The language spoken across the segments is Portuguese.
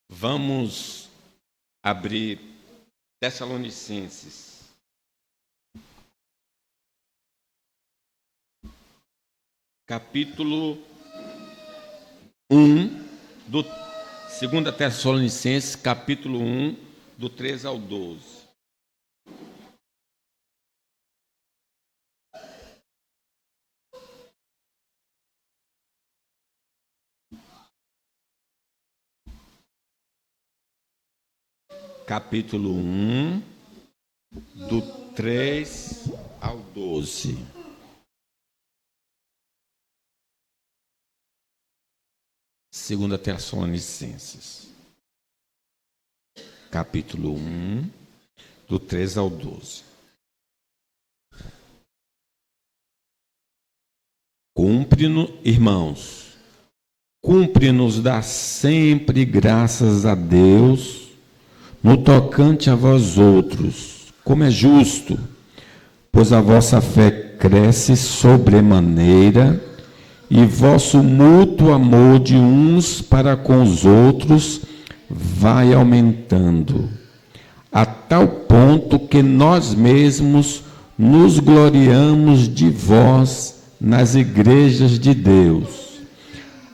Vamos abrir Tessalonicenses. Capítulo 1, do 2 Tessalonicenses, capítulo 1, do 13 ao 12. Capítulo 1, do 3 ao 12. Segunda Tessalonicenses, capítulo 1, do 3 ao 12. Cumpre-nos dar sempre graças a Deus no tocante a vós outros, como é justo, pois a vossa fé cresce sobremaneira e vosso mútuo amor de uns para com os outros vai aumentando, a tal ponto que nós mesmos nos gloriamos de vós nas igrejas de Deus,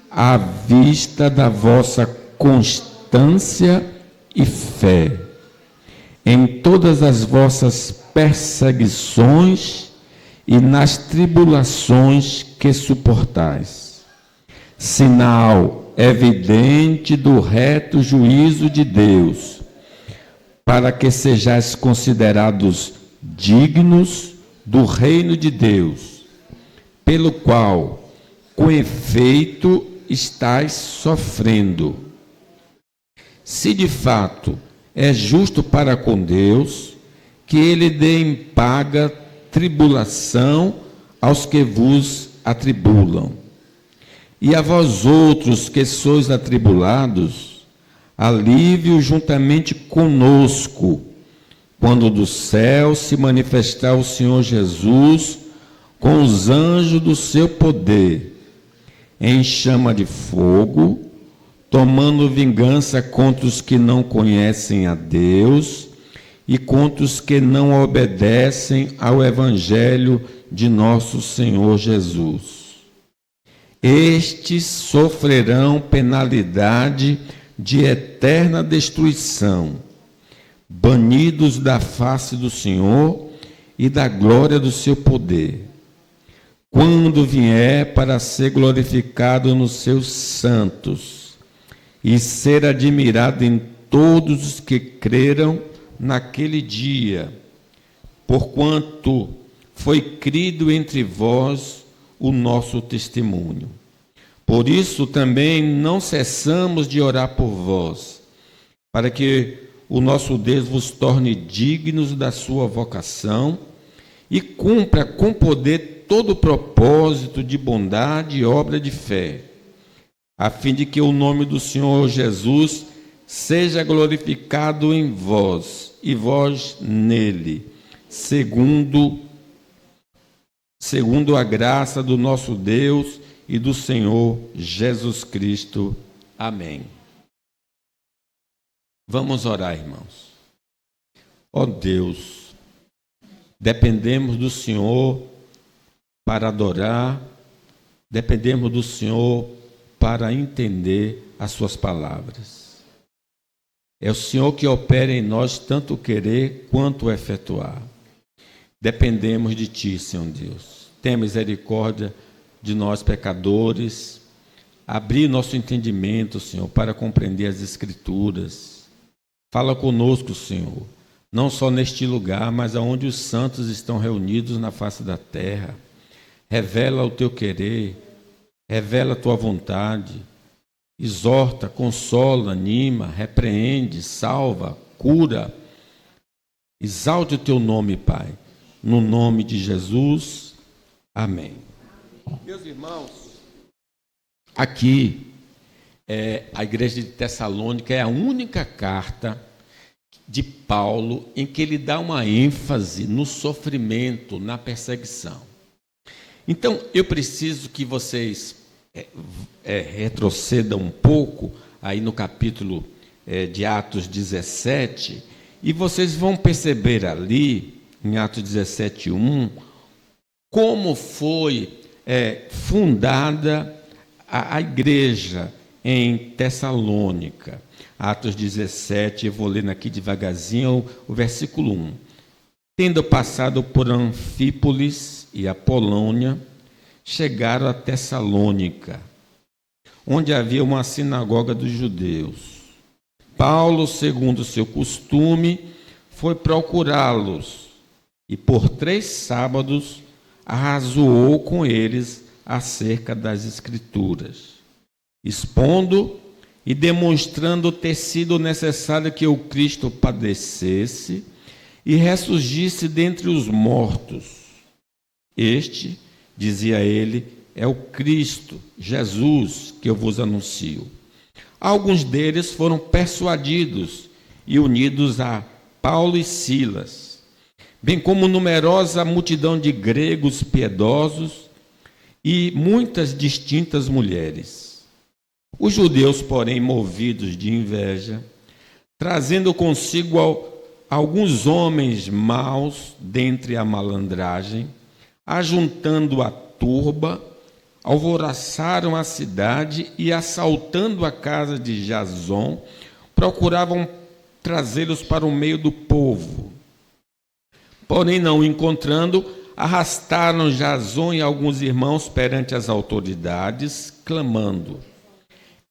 à vista da vossa constância e fé, em todas as vossas perseguições e nas tribulações que suportais, sinal evidente do reto juízo de Deus, para que sejais considerados dignos do reino de Deus, pelo qual, com efeito, estais sofrendo. Se de fato é justo para com Deus, que ele dê em paga tribulação aos que vos atribulam. E a vós outros que sois atribulados, alívio juntamente conosco, quando do céu se manifestar o Senhor Jesus com os anjos do seu poder, em chama de fogo, tomando vingança contra os que não conhecem a Deus e contra os que não obedecem ao Evangelho de nosso Senhor Jesus. Estes sofrerão penalidade de eterna destruição, banidos da face do Senhor e da glória do seu poder, quando vier para ser glorificado nos seus santos, e ser admirado em todos os que creram naquele dia, porquanto foi crido entre vós o nosso testemunho. Por isso também não cessamos de orar por vós, para que o nosso Deus vos torne dignos da sua vocação e cumpra com poder todo o propósito de bondade e obra de fé, a fim de que o nome do Senhor Jesus seja glorificado em vós e vós nele, segundo a graça do nosso Deus e do Senhor Jesus Cristo. Amém. Vamos orar, irmãos. Ó Deus, dependemos do Senhor para adorar, dependemos do Senhor para entender as suas palavras. É o Senhor que opera em nós tanto querer quanto efetuar. Dependemos de Ti, Senhor Deus. Tenha misericórdia de nós, pecadores. Abrir nosso entendimento, Senhor, para compreender as Escrituras. Fala conosco, Senhor, não só neste lugar, mas aonde os santos estão reunidos na face da terra. Revela o Teu querer, revela a Tua vontade, exorta, consola, anima, repreende, salva, cura. Exalte o Teu nome, Pai, no nome de Jesus. Amém. Meus irmãos, aqui, a igreja de Tessalônica é a única carta de Paulo em que ele dá uma ênfase no sofrimento, na perseguição. Então, eu preciso que vocês retrocedam um pouco aí no capítulo de Atos 17, e vocês vão perceber ali, em Atos 17:1, como foi fundada a igreja em Tessalônica. Atos 17, eu vou lendo aqui devagarzinho o versículo 1. Tendo passado por Anfípolis e Apolônia, chegaram a Tessalônica, onde havia uma sinagoga dos judeus. Paulo, segundo seu costume, foi procurá-los e por 3 sábados arrazoou com eles acerca das Escrituras, expondo e demonstrando ter sido necessário que o Cristo padecesse e ressurgisse dentre os mortos. Este, dizia ele, é o Cristo, Jesus, que eu vos anuncio. Alguns deles foram persuadidos e unidos a Paulo e Silas, bem como numerosa multidão de gregos piedosos e muitas distintas mulheres. Os judeus, porém, movidos de inveja, trazendo consigo alguns homens maus dentre a malandragem, ajuntando a turba, alvoroçaram a cidade e, assaltando a casa de Jason, procuravam trazê-los para o meio do povo. Porém, não encontrando, arrastaram Jason e alguns irmãos perante as autoridades, clamando: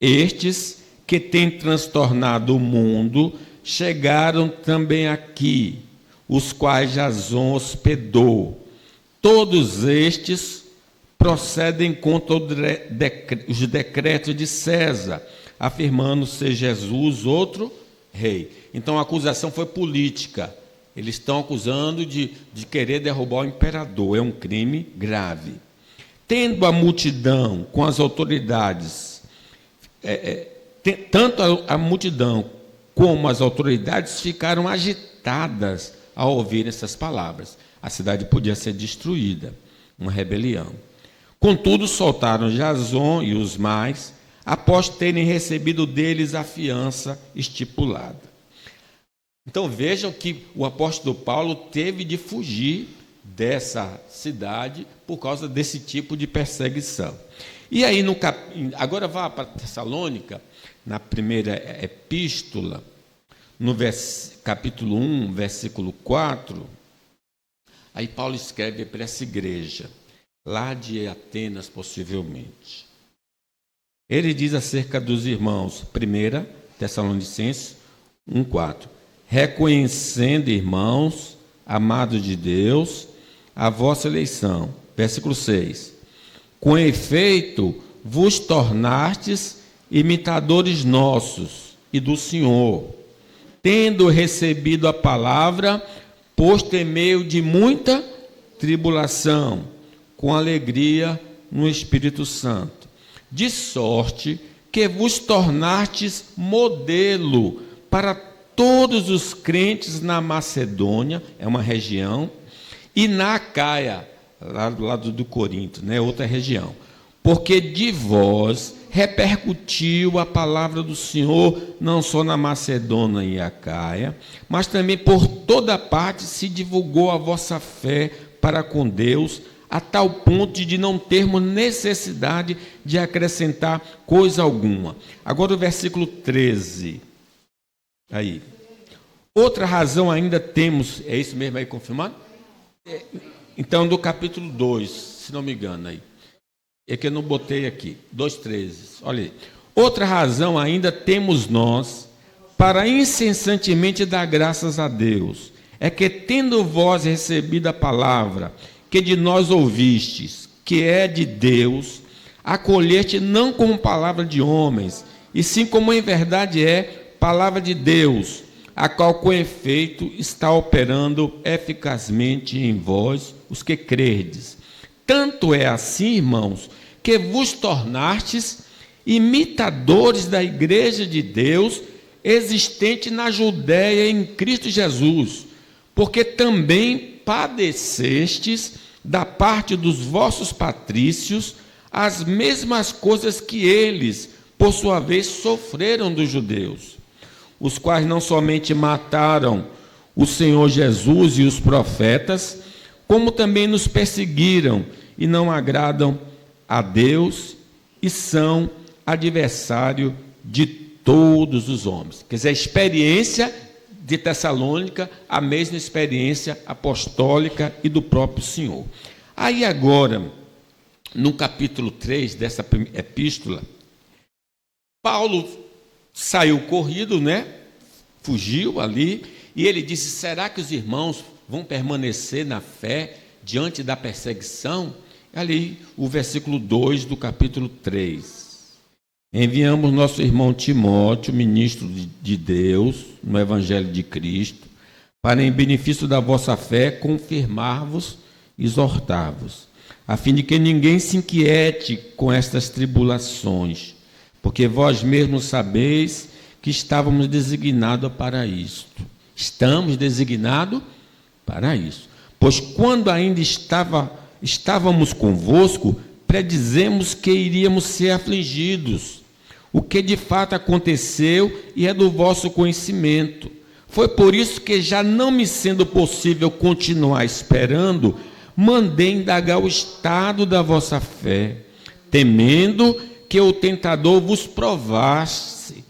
estes que têm transtornado o mundo chegaram também aqui, os quais Jason hospedou. Todos estes procedem contra os decretos de César, afirmando ser Jesus outro rei. Então a acusação foi política. Eles estão acusando de querer derrubar o imperador. É um crime grave. Tendo a multidão com as autoridades, tanto a multidão como as autoridades ficaram agitadas ao ouvir essas palavras. A cidade podia ser destruída, uma rebelião. Contudo, soltaram Jason e os mais, após terem recebido deles a fiança estipulada. Então vejam que o apóstolo Paulo teve de fugir dessa cidade por causa desse tipo de perseguição. E aí, agora vá para Tessalônica, na primeira epístola, no capítulo 1, versículo 4, aí Paulo escreve para essa igreja, lá de Atenas, possivelmente. Ele diz acerca dos irmãos, 1 Tessalonicenses 1:4, reconhecendo, irmãos, amados de Deus, a vossa eleição. Versículo 6, com efeito, vos tornastes imitadores nossos e do Senhor, tendo recebido a palavra, posto em meio de muita tribulação, com alegria no Espírito Santo, de sorte que vos tornastes modelo para todos os crentes na Macedônia, é uma região, e na Acaia, lá do lado do Corinto, outra região, porque de vós repercutiu a palavra do Senhor, não só na Macedônia e Acaia, mas também por toda parte se divulgou a vossa fé para com Deus, a tal ponto de não termos necessidade de acrescentar coisa alguma. Agora o versículo 13. Aí. Outra razão ainda temos, é isso mesmo aí confirmado? Então, do capítulo 2, se não me engano aí. É que eu não botei aqui, 2:13. Olha aí. Outra razão ainda temos nós, para incessantemente dar graças a Deus, é que tendo vós recebido a palavra, que de nós ouvistes, que é de Deus, acolheste não como palavra de homens, e sim como em verdade é palavra de Deus, a qual com efeito está operando eficazmente em vós, os que crerdes. Tanto é assim, irmãos, que vos tornastes imitadores da igreja de Deus, existente na Judéia em Cristo Jesus, porque também padecestes da parte dos vossos patrícios as mesmas coisas que eles, por sua vez, sofreram dos judeus, os quais não somente mataram o Senhor Jesus e os profetas, como também nos perseguiram e não agradam a Deus e são adversário de todos os homens. Quer dizer, a experiência de Tessalônica, a mesma experiência apostólica e do próprio Senhor. Aí agora, no capítulo 3 dessa epístola, Paulo saiu corrido, fugiu ali, e ele disse: será que os irmãos vão permanecer na fé diante da perseguição? Ali, o versículo 2 do capítulo 3. Enviamos nosso irmão Timóteo, ministro de Deus, no Evangelho de Cristo, para, em benefício da vossa fé, confirmar-vos e exortar-vos, a fim de que ninguém se inquiete com estas tribulações, porque vós mesmos sabeis que estávamos designados para isto. Estamos designados para isso. Pois quando ainda estávamos convosco, predizemos que iríamos ser afligidos, o que de fato aconteceu e é do vosso conhecimento. Foi por isso que, já não me sendo possível continuar esperando, mandei indagar o estado da vossa fé, temendo que o tentador vos provasse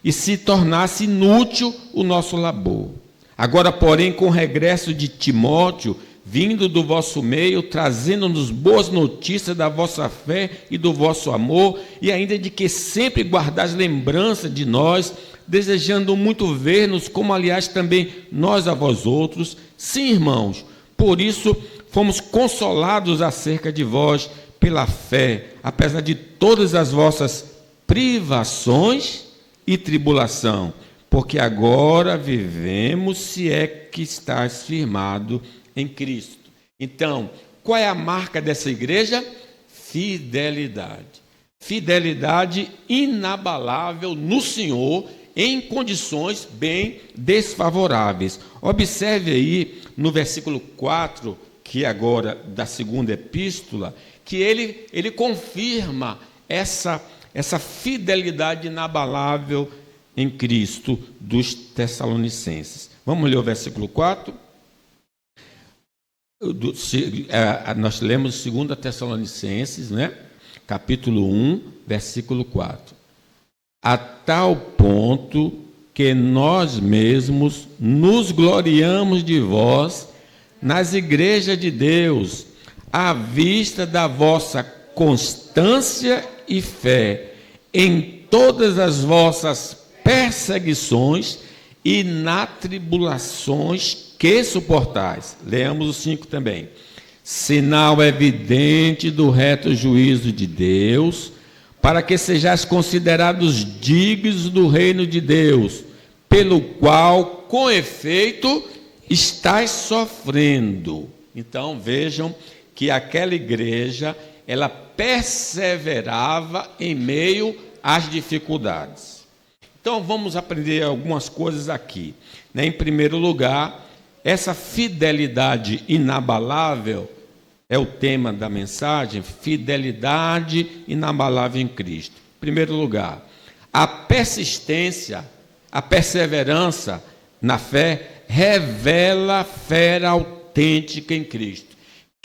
e se tornasse inútil o nosso labor. Agora, porém, com o regresso de Timóteo, vindo do vosso meio, trazendo-nos boas notícias da vossa fé e do vosso amor, e ainda de que sempre guardais lembrança de nós, desejando muito ver-nos, como aliás também nós a vós outros. Sim, irmãos, por isso fomos consolados acerca de vós pela fé, apesar de todas as vossas privações e tribulação, porque agora vivemos, se é que estás firmado em Cristo. Então, qual é a marca dessa igreja? Fidelidade. Fidelidade inabalável no Senhor, em condições bem desfavoráveis. Observe aí no versículo 4, que agora da segunda epístola, que ele confirma essa fidelidade inabalável em Cristo dos Tessalonicenses. Vamos ler o versículo 4? Nós lemos 2 Tessalonicenses, capítulo 1, versículo 4. A tal ponto que nós mesmos nos gloriamos de vós nas igrejas de Deus, à vista da vossa constância e fé em todas as vossas perseguições e nas tribulações que suportais. Leamos o 5 também. Sinal evidente do reto juízo de Deus, para que sejais considerados dignos do reino de Deus, pelo qual, com efeito, estáis sofrendo. Então, vejam que aquela igreja, ela perseverava em meio às dificuldades. Então, vamos aprender algumas coisas aqui. Em primeiro lugar, essa fidelidade inabalável é o tema da mensagem, fidelidade inabalável em Cristo. Em primeiro lugar, a persistência, a perseverança na fé revela a fé autêntica em Cristo.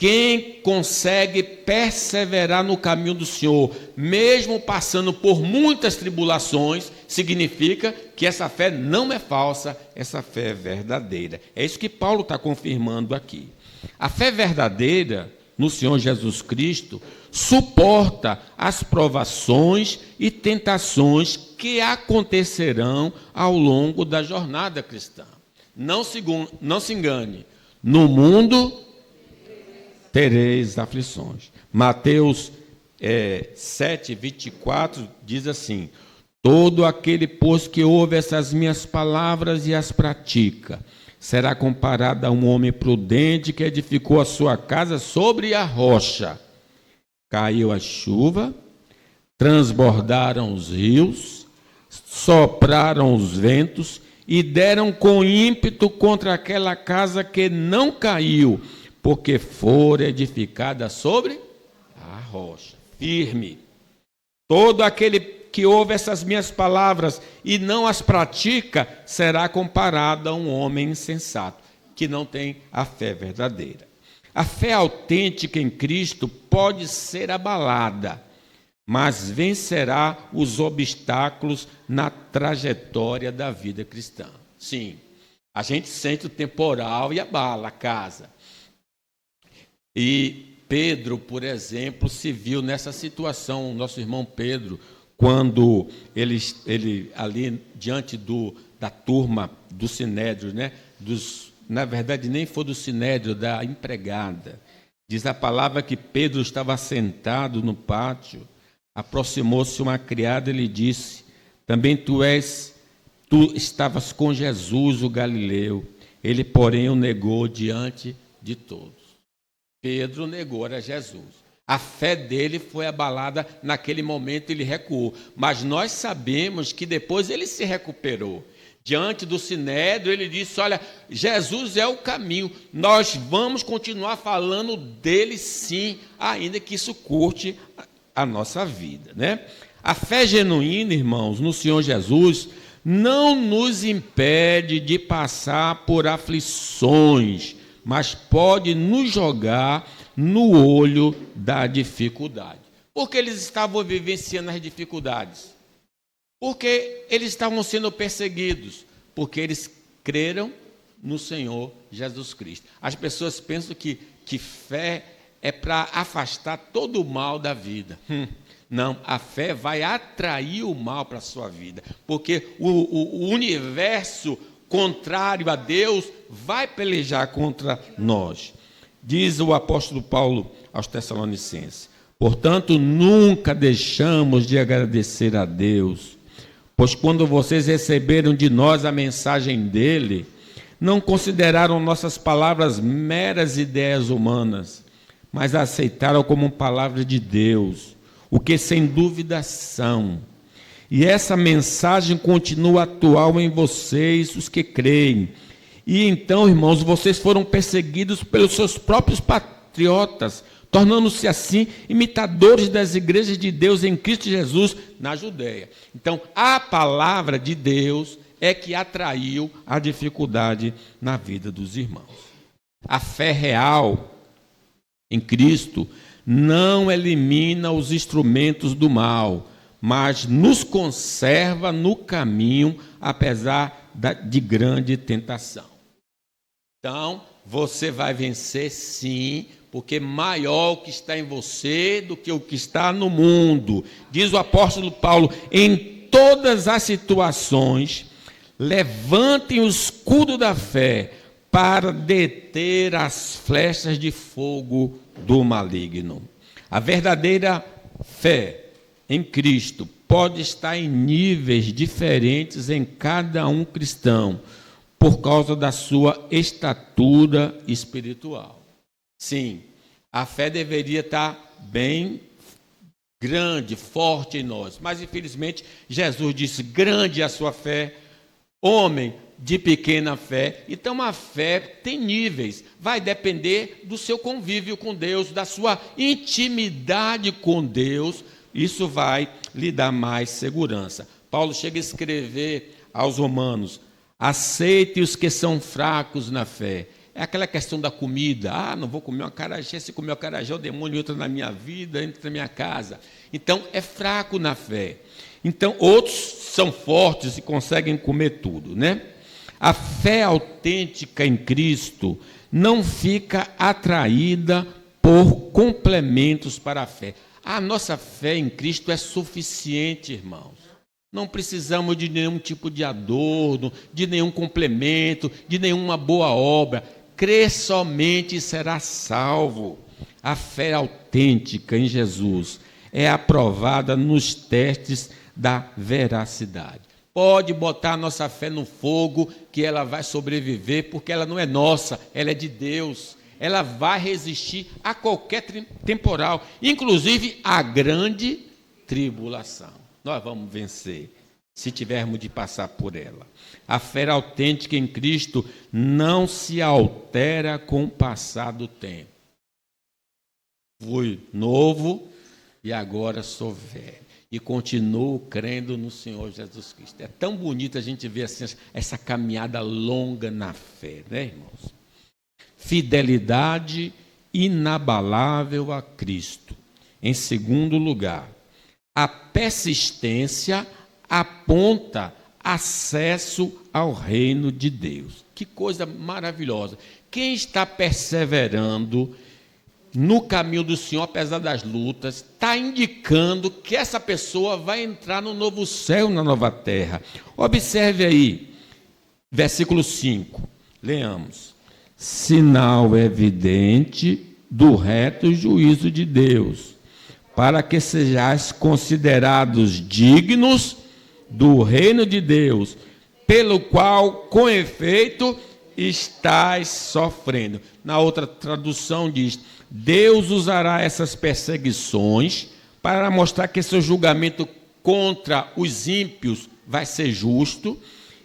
Quem consegue perseverar no caminho do Senhor, mesmo passando por muitas tribulações, significa que essa fé não é falsa, essa fé é verdadeira. É isso que Paulo está confirmando aqui. A fé verdadeira no Senhor Jesus Cristo suporta as provações e tentações que acontecerão ao longo da jornada cristã. Não se engane, no mundo tereis aflições. Mateus 7, 24 diz assim: todo aquele, pois, que ouve essas minhas palavras e as pratica, será comparado a um homem prudente que edificou a sua casa sobre a rocha. Caiu a chuva, transbordaram os rios, sopraram os ventos e deram com ímpeto contra aquela casa, que não caiu, porque fora edificada sobre a rocha, firme. Todo aquele que ouve essas minhas palavras e não as pratica, será comparado a um homem insensato, que não tem a fé verdadeira. A fé autêntica em Cristo pode ser abalada, mas vencerá os obstáculos na trajetória da vida cristã. Sim, a gente sente o temporal e abala a casa. E Pedro, por exemplo, se viu nessa situação, o nosso irmão Pedro, quando ele ali diante da turma do Sinédrio, né? Na verdade, nem foi do Sinédrio, da empregada. Diz a palavra que Pedro estava sentado no pátio, aproximou-se uma criada e lhe disse: também tu estavas com Jesus, o Galileu. Ele, porém, o negou diante de todos. Pedro negou, era Jesus. A fé dele foi abalada naquele momento, ele recuou. Mas nós sabemos que depois ele se recuperou. Diante do Sinédrio, ele disse: olha, Jesus é o caminho, nós vamos continuar falando dele sim, ainda que isso curte a nossa vida, né? A fé genuína, irmãos, no Senhor Jesus, não nos impede de passar por aflições, mas pode nos jogar no olho da dificuldade. Por que eles estavam vivenciando as dificuldades? Porque eles estavam sendo perseguidos, porque eles creram no Senhor Jesus Cristo. As pessoas pensam que fé é para afastar todo o mal da vida. Não, a fé vai atrair o mal para a sua vida, porque o universo contrário a Deus vai pelejar contra nós. Diz o apóstolo Paulo aos Tessalonicenses: portanto, nunca deixamos de agradecer a Deus, pois quando vocês receberam de nós a mensagem dele, não consideraram nossas palavras meras ideias humanas, mas a aceitaram como palavra de Deus, o que sem dúvida são. E essa mensagem continua atual em vocês, os que creem. E então, irmãos, vocês foram perseguidos pelos seus próprios patriotas, tornando-se assim imitadores das igrejas de Deus em Cristo Jesus na Judéia. Então, a palavra de Deus é que atraiu a dificuldade na vida dos irmãos. A fé real em Cristo não elimina os instrumentos do mal, mas nos conserva no caminho, apesar de grande tentação. Então, você vai vencer sim, porque maior o que está em você do que o que está no mundo. Diz o apóstolo Paulo: em todas as situações, levantem o escudo da fé para deter as flechas de fogo do maligno. A verdadeira fé em Cristo pode estar em níveis diferentes em cada um cristão, por causa da sua estatura espiritual. Sim, a fé deveria estar bem grande, forte em nós, mas infelizmente Jesus disse: grande é a sua fé, homem de pequena fé. Então a fé tem níveis, vai depender do seu convívio com Deus, da sua intimidade com Deus. Isso vai lhe dar mais segurança. Paulo chega a escrever aos Romanos: aceite os que são fracos na fé. É aquela questão da comida. Não vou comer um acarajé, se comer um acarajé o demônio entra na minha vida, entra na minha casa. Então é fraco na fé. Então outros são fortes e conseguem comer tudo, né? A fé autêntica em Cristo não fica atraída por complementos para a fé. A nossa fé em Cristo é suficiente, irmãos. Não precisamos de nenhum tipo de adorno, de nenhum complemento, de nenhuma boa obra. Crê somente e será salvo. A fé autêntica em Jesus é aprovada nos testes da veracidade. Pode botar a nossa fé no fogo, que ela vai sobreviver, porque ela não é nossa, ela é de Deus. Ela vai resistir a qualquer temporal, inclusive a grande tribulação. Nós vamos vencer, se tivermos de passar por ela. A fé autêntica em Cristo não se altera com o passar do tempo. Fui novo e agora sou velho. e continuo crendo no Senhor Jesus Cristo. É tão bonito a gente ver assim, essa caminhada longa na fé, né, irmãos? Fidelidade inabalável a Cristo. Em segundo lugar, a persistência aponta acesso ao reino de Deus. Que coisa maravilhosa. Quem está perseverando no caminho do Senhor, apesar das lutas, está indicando que essa pessoa vai entrar no novo céu, na nova terra. Observe aí, versículo 5, leamos. Sinal evidente do reto juízo de Deus, para que sejais considerados dignos do reino de Deus, pelo qual, com efeito, estais sofrendo. Na outra tradução diz: Deus usará essas perseguições para mostrar que seu julgamento contra os ímpios vai ser justo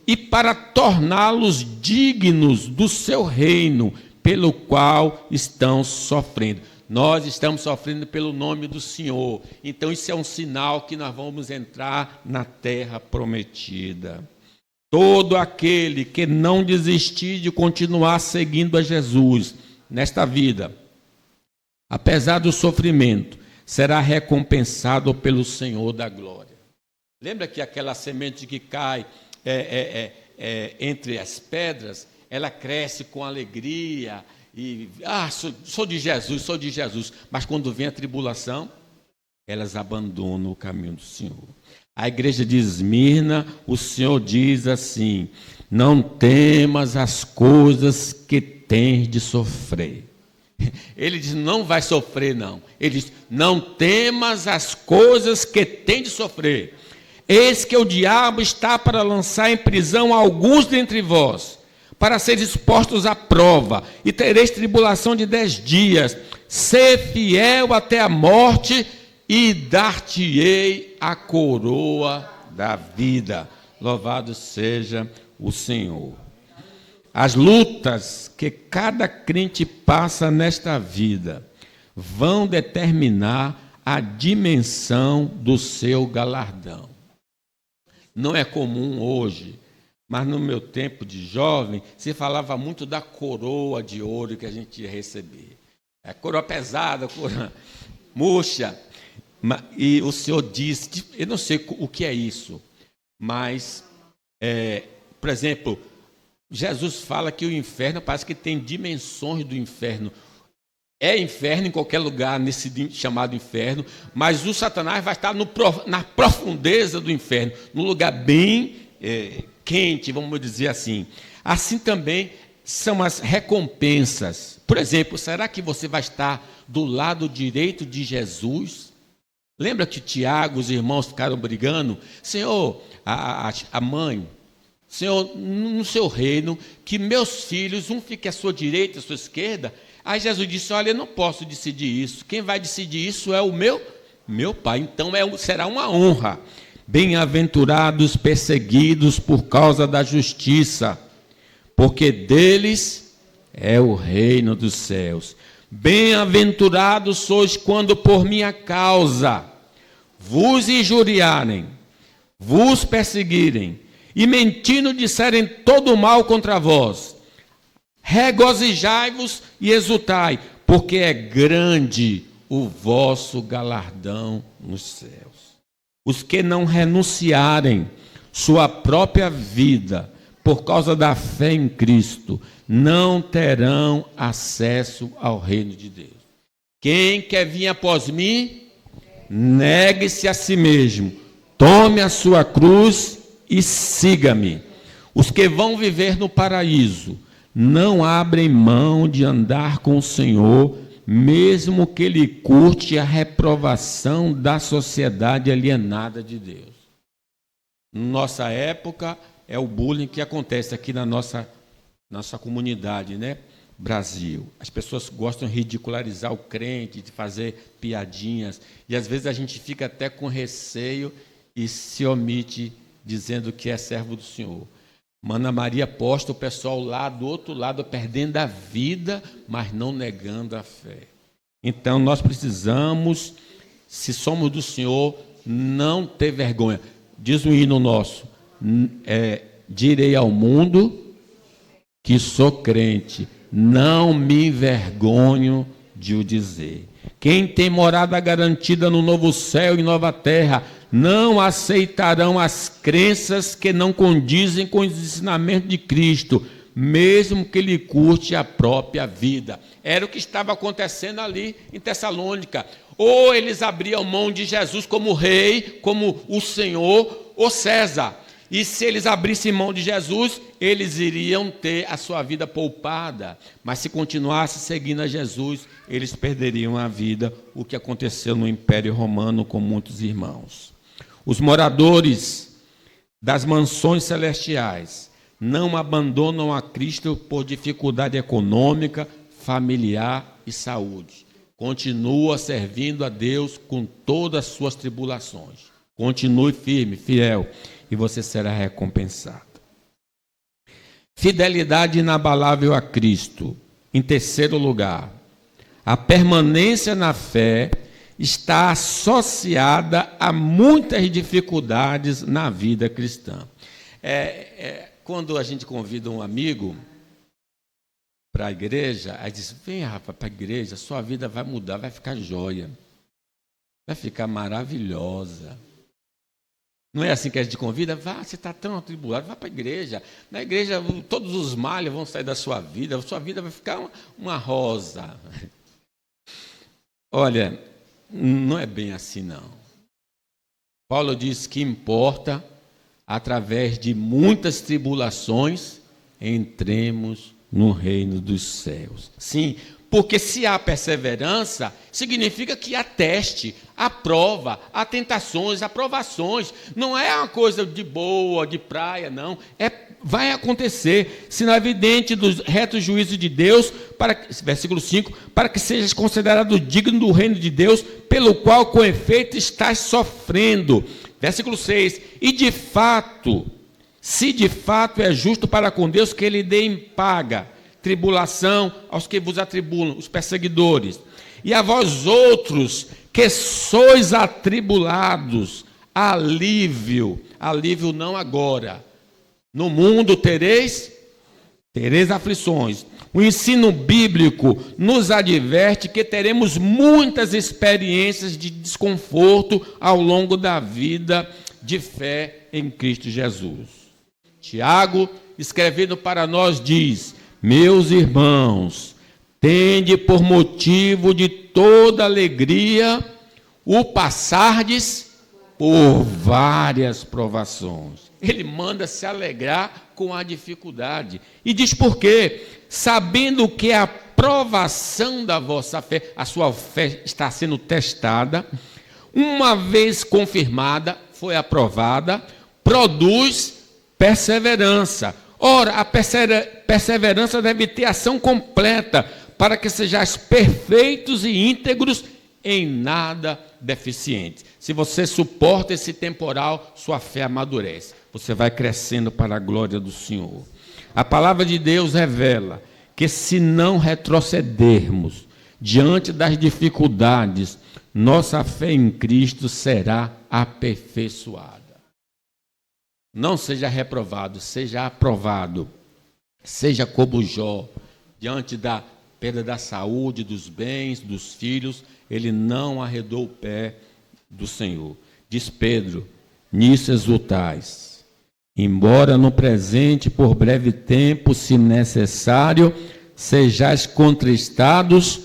e para torná-los dignos do seu reino, pelo qual estão sofrendo. Nós estamos sofrendo pelo nome do Senhor. Então isso é um sinal que nós vamos entrar na terra prometida. Todo aquele que não desistir de continuar seguindo a Jesus nesta vida, apesar do sofrimento, será recompensado pelo Senhor da glória. Lembra que aquela semente que cai entre as pedras, ela cresce com alegria, e sou de Jesus, sou de Jesus. Mas quando vem a tribulação, elas abandonam o caminho do Senhor. A igreja de Esmirna, o Senhor diz assim: não temas as coisas que tens de sofrer. Ele diz, não vai sofrer não. Ele diz, não temas as coisas que tens de sofrer. Eis que o diabo está para lançar em prisão alguns dentre vós, para serem expostos à prova, e tereis tribulação de 10 dias. Sê fiel até a morte, e dar-te-ei a coroa da vida. Louvado seja o Senhor. As lutas que cada crente passa nesta vida vão determinar a dimensão do seu galardão. Não é comum hoje, mas no meu tempo de jovem, se falava muito da coroa de ouro que a gente ia receber. É coroa pesada, coroa murcha. E o Senhor disse, eu não sei o que é isso, mas, por exemplo, Jesus fala que o inferno parece que tem dimensões do inferno. É inferno em qualquer lugar nesse chamado inferno, mas o Satanás vai estar na profundeza do inferno, num lugar bem quente, vamos dizer assim. Assim também são as recompensas. Por exemplo, será que você vai estar do lado direito de Jesus? Lembra que Tiago, os irmãos ficaram brigando? Senhor, a mãe, Senhor, no seu reino, que meus filhos, um fique à sua direita, à sua esquerda. Aí Jesus disse, olha, eu não posso decidir isso. Quem vai decidir isso é o meu Pai. Então será uma honra. Bem-aventurados perseguidos por causa da justiça, porque deles é o reino dos céus. Bem-aventurados sois quando por minha causa vos injuriarem, vos perseguirem, e mentindo disserem todo mal contra vós. Regozijai-vos e exultai, porque é grande o vosso galardão nos céus. Os que não renunciarem sua própria vida por causa da fé em Cristo, não terão acesso ao reino de Deus. Quem quer vir após mim, negue-se a si mesmo, tome a sua cruz e siga-me. Os que vão viver no paraíso não abrem mão de andar com o Senhor, mesmo que lhe curte a reprovação da sociedade alienada de Deus. Nossa época é o bullying que acontece aqui na nossa comunidade, né? Brasil. As pessoas gostam de ridicularizar o crente, de fazer piadinhas, e às vezes a gente fica até com receio e se omite dizendo que é servo do Senhor. Mana Maria posta o pessoal lá do outro lado perdendo a vida, mas não negando a fé. Então nós precisamos, se somos do Senhor, não ter vergonha. Diz o hino nosso, direi ao mundo que sou crente, não me envergonho de o dizer. Quem tem morada garantida no novo céu e nova terra, não aceitarão as crenças que não condizem com os ensinamentos de Cristo, mesmo que lhe custe a própria vida. Era o que estava acontecendo ali em Tessalônica. Ou eles abriam mão de Jesus como rei, como o Senhor, ou César. E se eles abrissem mão de Jesus, eles iriam ter a sua vida poupada. Mas se continuassem seguindo a Jesus, eles perderiam a vida, o que aconteceu no Império Romano com muitos irmãos. Os moradores das mansões celestiais não abandonam a Cristo por dificuldade econômica, familiar e saúde. Continua servindo a Deus com todas as suas tribulações. Continue firme, fiel, e você será recompensado. Fidelidade inabalável a Cristo. Em terceiro lugar, a permanência na fé está associada a muitas dificuldades na vida cristã. Quando a gente convida um amigo para a igreja, aí diz, vem, Rafa, para a igreja, sua vida vai mudar, vai ficar jóia, vai ficar maravilhosa. Não é assim que a gente convida? Vá, você está tão atribulado, vá para a igreja. Na igreja, todos os males vão sair da sua vida vai ficar uma rosa. Olha, não é bem assim, não. Paulo diz que importa, através de muitas tribulações, entremos no reino dos céus. Sim, porque se há perseverança, significa que há teste, há prova, há tentações, há provações. Não é uma coisa de boa, de praia, não. Vai acontecer, sinal evidente dos retos juízos de Deus, versículo 5, para que sejas considerado digno do reino de Deus, pelo qual com efeito estás sofrendo. Versículo 6, e de fato, se de fato é justo para com Deus que ele dê em paga tribulação aos que vos atribulam, os perseguidores, e a vós outros que sois atribulados, alívio não agora, no mundo tereis aflições. O ensino bíblico nos adverte que teremos muitas experiências de desconforto ao longo da vida de fé em Cristo Jesus. Tiago, escrevendo para nós, diz: meus irmãos, tende por motivo de toda alegria o passardes por várias provações. Ele manda se alegrar com a dificuldade. E diz por quê? Sabendo que a provação da vossa fé, a sua fé está sendo testada, uma vez confirmada, foi aprovada, produz perseverança. Ora, a perseverança deve ter ação completa, para que sejais perfeitos e íntegros, em nada deficientes. Se você suporta esse temporal, sua fé amadurece. Você vai crescendo para a glória do Senhor. A palavra de Deus revela que se não retrocedermos diante das dificuldades, nossa fé em Cristo será aperfeiçoada. Não seja reprovado, seja aprovado. Seja como Jó, diante da perda da saúde, dos bens, dos filhos, ele não arredou o pé do Senhor. Diz Pedro, nisso exultais, embora no presente, por breve tempo, se necessário, sejais contristados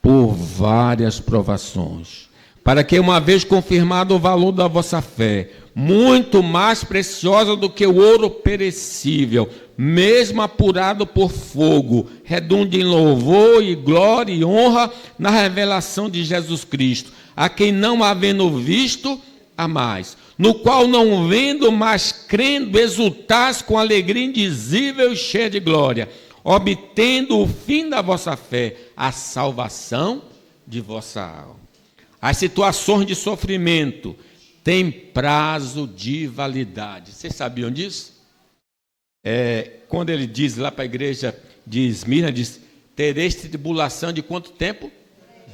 por várias provações, para que, uma vez confirmado o valor da vossa fé, muito mais preciosa do que o ouro perecível, mesmo apurado por fogo, redunde em louvor e glória e honra na revelação de Jesus Cristo, a quem não havendo visto, amais, no qual não vendo, mas crendo, exultais com alegria indizível e cheia de glória, obtendo o fim da vossa fé, a salvação de vossa alma. As situações de sofrimento têm prazo de validade. Vocês sabiam disso? Quando ele diz lá para a igreja de Esmirna, diz, tereis tribulação de quanto tempo?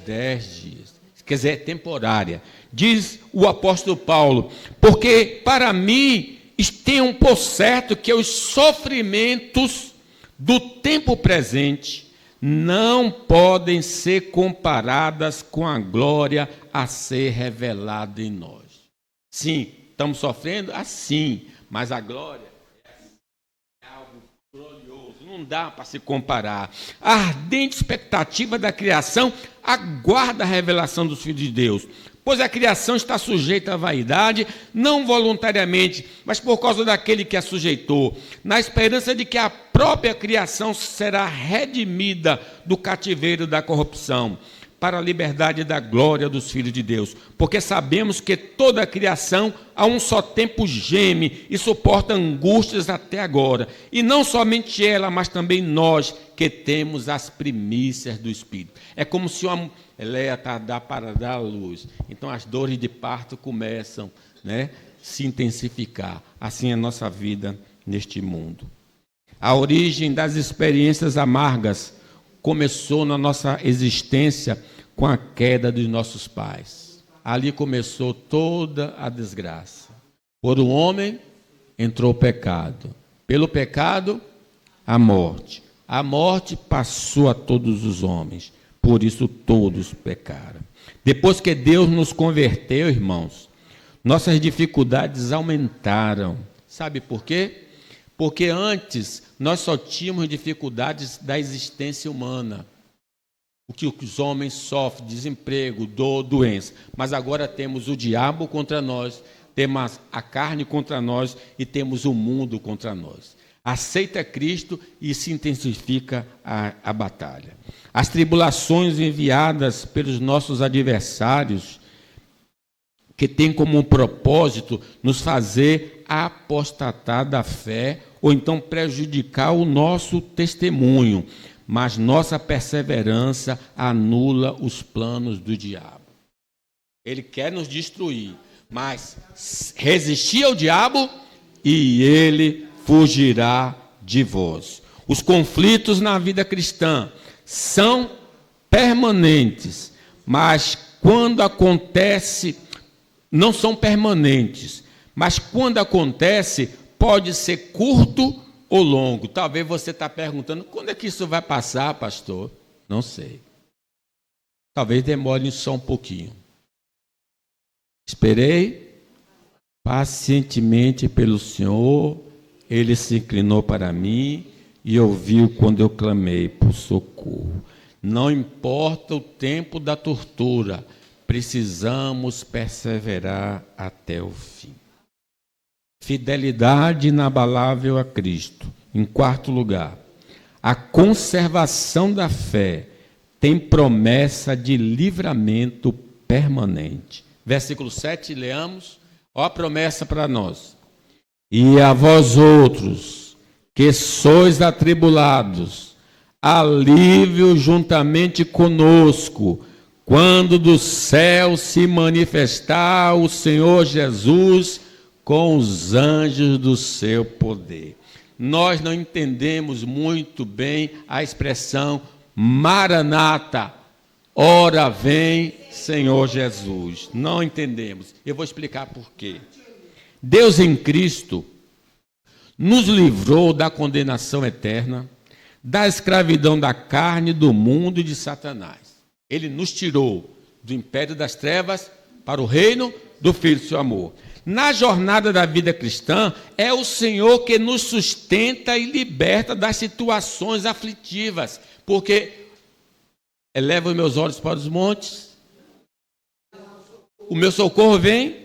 10 dias. quer dizer, é temporária. Diz o apóstolo Paulo, porque para mim tenham por certo que os sofrimentos do tempo presente não podem ser comparadas com a glória a ser revelada em nós. Sim, estamos sofrendo assim, mas a glória é algo glorioso, não dá para se comparar. A ardente expectativa da criação aguarda a revelação dos filhos de Deus, pois a criação está sujeita à vaidade, não voluntariamente, mas por causa daquele que a sujeitou, na esperança de que a própria criação será redimida do cativeiro da corrupção, para a liberdade da glória dos filhos de Deus. Porque sabemos que toda a criação a um só tempo geme e suporta angústias até agora. E não somente ela, mas também nós que temos as primícias do Espírito. É como se uma Leia tardar para dar à luz. Então as dores de parto começam, se intensificar. Assim é a nossa vida neste mundo. A origem das experiências amargas começou na nossa existência com a queda dos nossos pais. Ali começou toda a desgraça. Por um homem entrou o pecado. Pelo pecado, a morte. A morte passou a todos os homens. Por isso todos pecaram. Depois que Deus nos converteu, irmãos, nossas dificuldades aumentaram. Sabe por quê? Porque antes nós só tínhamos dificuldades da existência humana. O que os homens sofrem, desemprego, dor, doença. Mas agora temos o diabo contra nós, temos a carne contra nós e temos o mundo contra nós. Aceita Cristo e se intensifica a batalha. As tribulações enviadas pelos nossos adversários, que têm como propósito nos fazer apostatar da fé ou então prejudicar o nosso testemunho, mas nossa perseverança anula os planos do diabo. Ele quer nos destruir, mas resistir ao diabo e ele fugirá de vós. Os conflitos na vida cristã são permanentes, mas quando acontece, não são permanentes, mas quando acontece, pode ser curto ou longo. Talvez você está perguntando, quando é que isso vai passar, pastor? Não sei. Talvez demore só um pouquinho. Esperei pacientemente pelo Senhor, Ele se inclinou para mim e ouviu quando eu clamei por socorro. Não importa o tempo da tortura, precisamos perseverar até o fim. Fidelidade inabalável a Cristo. Em quarto lugar, a conservação da fé tem promessa de livramento permanente. Versículo 7, leamos. Ó a promessa para nós. E a vós outros, que sois atribulados, alívio juntamente conosco, quando do céu se manifestar o Senhor Jesus com os anjos do seu poder. Nós não entendemos muito bem a expressão Maranata, ora vem Senhor Jesus. Não entendemos. Eu vou explicar por quê. Deus em Cristo nos livrou da condenação eterna, da escravidão da carne, do mundo e de Satanás. Ele nos tirou do império das trevas para o reino do Filho do seu amor. Na jornada da vida cristã, é o Senhor que nos sustenta e liberta das situações aflitivas, porque eleva os meus olhos para os montes, o meu socorro vem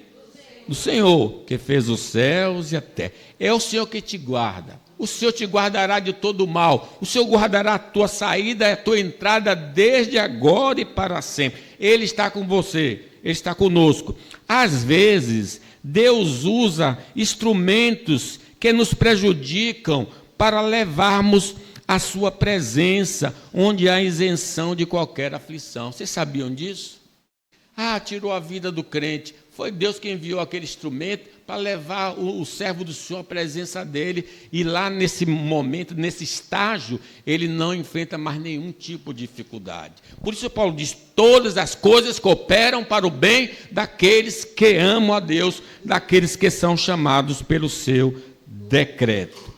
do Senhor, que fez os céus e a terra. É o Senhor que te guarda. O Senhor te guardará de todo mal. O Senhor guardará a tua saída e a tua entrada desde agora e para sempre. Ele está com você, Ele está conosco. Às vezes, Deus usa instrumentos que nos prejudicam para levarmos a sua presença, onde há isenção de qualquer aflição. Vocês sabiam disso? Tirou a vida do crente. Foi Deus que enviou aquele instrumento para levar o servo do Senhor à presença dele. E lá nesse momento, nesse estágio, ele não enfrenta mais nenhum tipo de dificuldade. Por isso Paulo diz, todas as coisas cooperam para o bem daqueles que amam a Deus, daqueles que são chamados pelo seu decreto.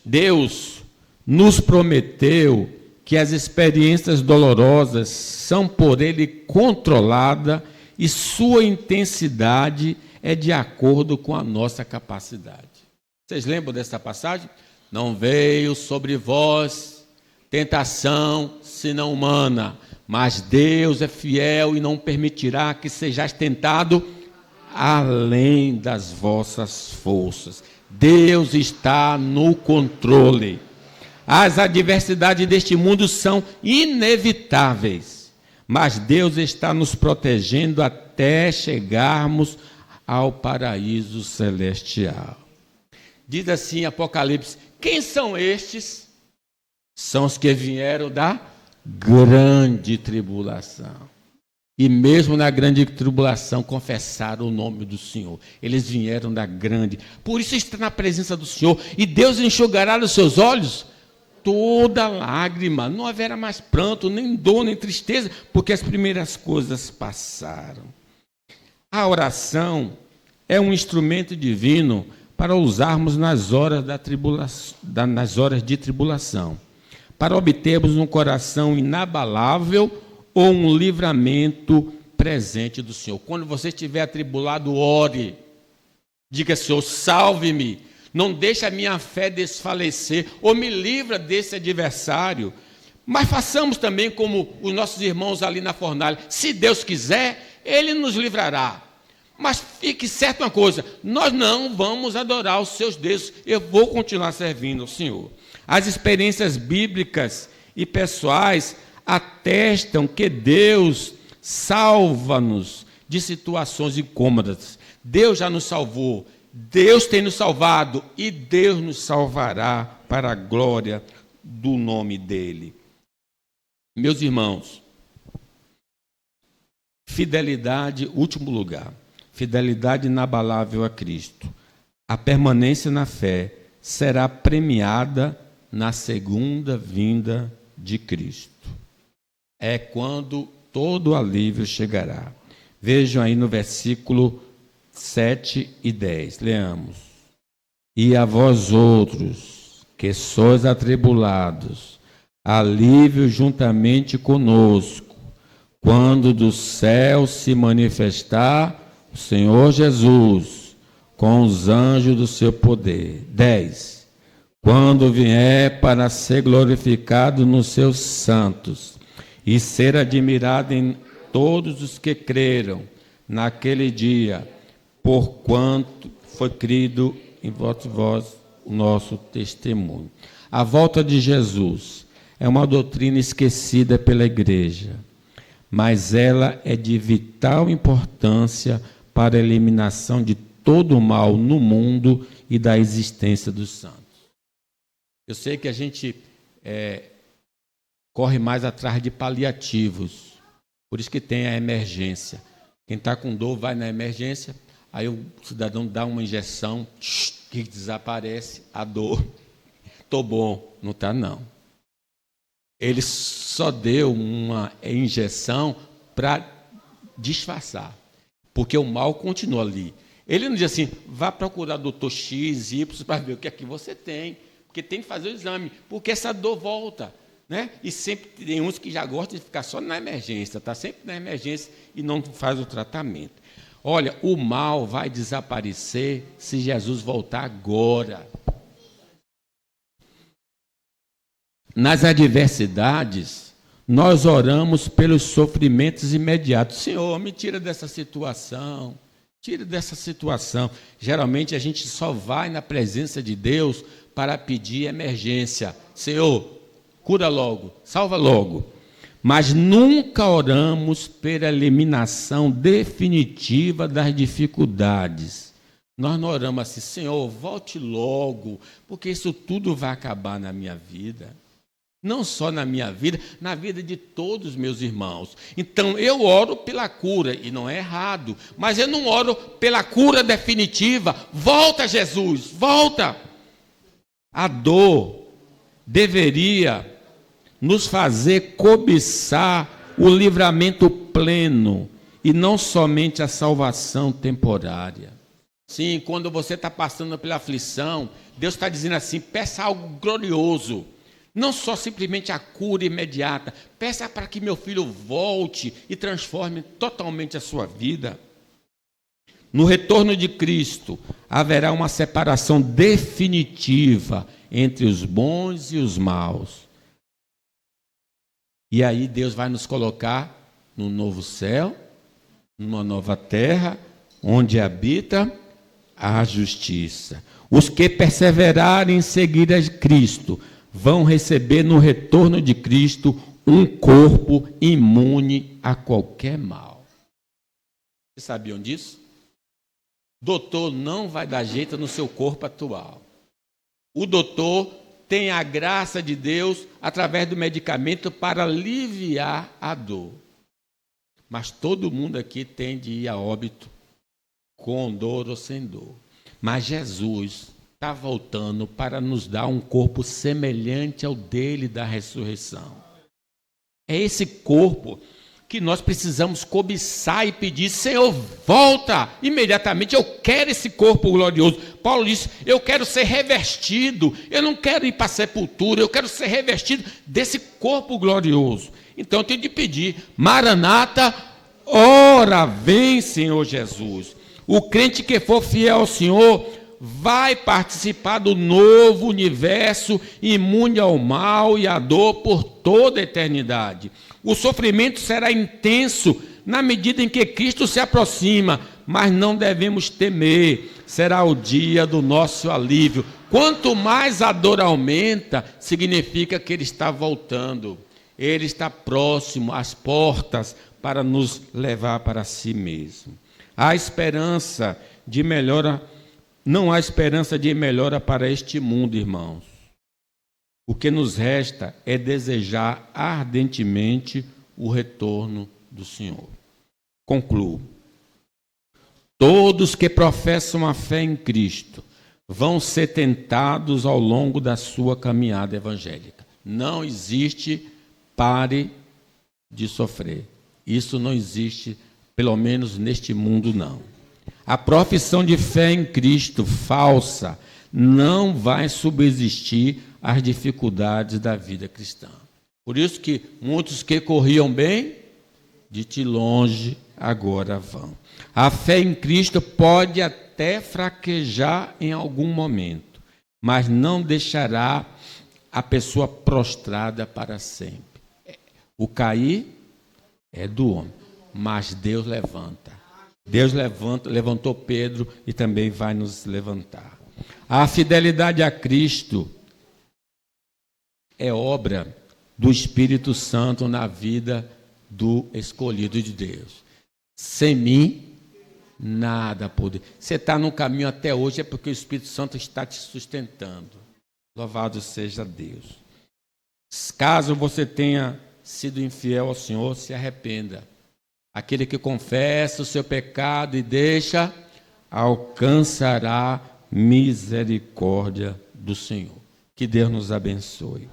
Deus nos prometeu que as experiências dolorosas são por Ele controladas e sua intensidade é de acordo com a nossa capacidade. Vocês lembram dessa passagem? Não veio sobre vós tentação senão humana, mas Deus é fiel e não permitirá que sejais tentado além das vossas forças. Deus está no controle. As adversidades deste mundo são inevitáveis, mas Deus está nos protegendo até chegarmos ao paraíso celestial. Diz assim Apocalipse, quem são estes? São os que vieram da grande tribulação. E mesmo na grande tribulação confessaram o nome do Senhor. Eles vieram da grande. Por isso está na presença do Senhor. E Deus enxugará dos seus olhos toda lágrima. Não haverá mais pranto, nem dor, nem tristeza, porque as primeiras coisas passaram. A oração é um instrumento divino para usarmos nas horas de tribulação, para obtermos um coração inabalável ou um livramento presente do Senhor. Quando você estiver atribulado, ore. Diga, Senhor, salve-me. Não deixe a minha fé desfalecer, ou me livra desse adversário. Mas façamos também como os nossos irmãos ali na fornalha. Se Deus quiser, Ele nos livrará. Mas fique certo uma coisa, nós não vamos adorar os seus deuses. Eu vou continuar servindo ao Senhor. As experiências bíblicas e pessoais atestam que Deus salva-nos de situações incômodas. Deus já nos salvou, Deus tem nos salvado e Deus nos salvará para a glória do nome dEle. Meus irmãos, fidelidade, último lugar, fidelidade inabalável a Cristo. A permanência na fé será premiada na segunda vinda de Cristo. É quando todo alívio chegará. Vejam aí no versículo 7 e 10. Leamos. E a vós outros, que sois atribulados, alívio juntamente conosco, quando do céu se manifestar o Senhor Jesus, com os anjos do seu poder. 10. Quando vier para ser glorificado nos seus santos, e ser admirado em todos os que creram naquele dia, porquanto foi crido em vós o nosso testemunho. A volta de Jesus é uma doutrina esquecida pela igreja, mas ela é de vital importância para a eliminação de todo o mal no mundo e da existência dos santos. Eu sei que a gente corre mais atrás de paliativos, por isso que tem a emergência. Quem está com dor vai na emergência, aí o cidadão dá uma injeção, que desaparece a dor. Estou bom, não está não. Ele só deu uma injeção para disfarçar, porque o mal continua ali. Ele não diz assim, vá procurar doutor X, Y, para ver o que é que você tem, porque tem que fazer o exame, porque essa dor volta. Né? E sempre tem uns que já gostam de ficar só na emergência, está sempre na emergência e não faz o tratamento. Olha, o mal vai desaparecer se Jesus voltar agora. Nas adversidades, nós oramos pelos sofrimentos imediatos. Senhor, me tira dessa situação, tira dessa situação. Geralmente a gente só vai na presença de Deus para pedir emergência. Senhor, cura logo, salva logo. Mas nunca oramos pela eliminação definitiva das dificuldades. Nós não oramos assim, Senhor, volte logo, porque isso tudo vai acabar na minha vida. Não só na minha vida, na vida de todos os meus irmãos. Então, eu oro pela cura, e não é errado, mas eu não oro pela cura definitiva. Volta, Jesus, volta! A dor deveria nos fazer cobiçar o livramento pleno, e não somente a salvação temporária. Sim, quando você está passando pela aflição, Deus está dizendo assim, peça algo glorioso. Não só simplesmente a cura imediata. Peça para que meu filho volte e transforme totalmente a sua vida. No retorno de Cristo, haverá uma separação definitiva entre os bons e os maus. E aí Deus vai nos colocar num novo céu, numa nova terra, onde habita a justiça. Os que perseverarem em seguir a Cristo vão receber no retorno de Cristo um corpo imune a qualquer mal. Vocês sabiam disso? Doutor não vai dar jeito no seu corpo atual. O doutor tem a graça de Deus através do medicamento para aliviar a dor. Mas todo mundo aqui tem de ir a óbito, com dor ou sem dor. Mas Jesus está voltando para nos dar um corpo semelhante ao dele da ressurreição. É esse corpo que nós precisamos cobiçar e pedir, Senhor, volta imediatamente, eu quero esse corpo glorioso. Paulo disse, eu quero ser revestido, eu não quero ir para a sepultura, eu quero ser revestido desse corpo glorioso. Então eu tenho de pedir, Maranata, ora vem, Senhor Jesus. O crente que for fiel ao Senhor vai participar do novo universo, imune ao mal e à dor por toda a eternidade. O sofrimento será intenso na medida em que Cristo se aproxima, mas não devemos temer, será o dia do nosso alívio. Quanto mais a dor aumenta, significa que Ele está voltando, Ele está próximo às portas para nos levar para si mesmo. Há esperança de melhora. Não há esperança de melhora para este mundo, irmãos. O que nos resta é desejar ardentemente o retorno do Senhor. Concluo. Todos que professam a fé em Cristo vão ser tentados ao longo da sua caminhada evangélica. Não existe pare de sofrer. Isso não existe, pelo menos neste mundo, não. A profissão de fé em Cristo falsa não vai subsistir às dificuldades da vida cristã. Por isso que muitos que corriam bem, de longe agora vão. A fé em Cristo pode até fraquejar em algum momento, mas não deixará a pessoa prostrada para sempre. O cair é do homem, mas Deus levanta. Deus levantou Pedro e também vai nos levantar. A fidelidade a Cristo é obra do Espírito Santo na vida do escolhido de Deus. Sem mim, nada pode. Você está no caminho até hoje é porque o Espírito Santo está te sustentando. Louvado seja Deus. Caso você tenha sido infiel ao Senhor, se arrependa. Aquele que confessa o seu pecado e deixa, alcançará misericórdia do Senhor. Que Deus nos abençoe.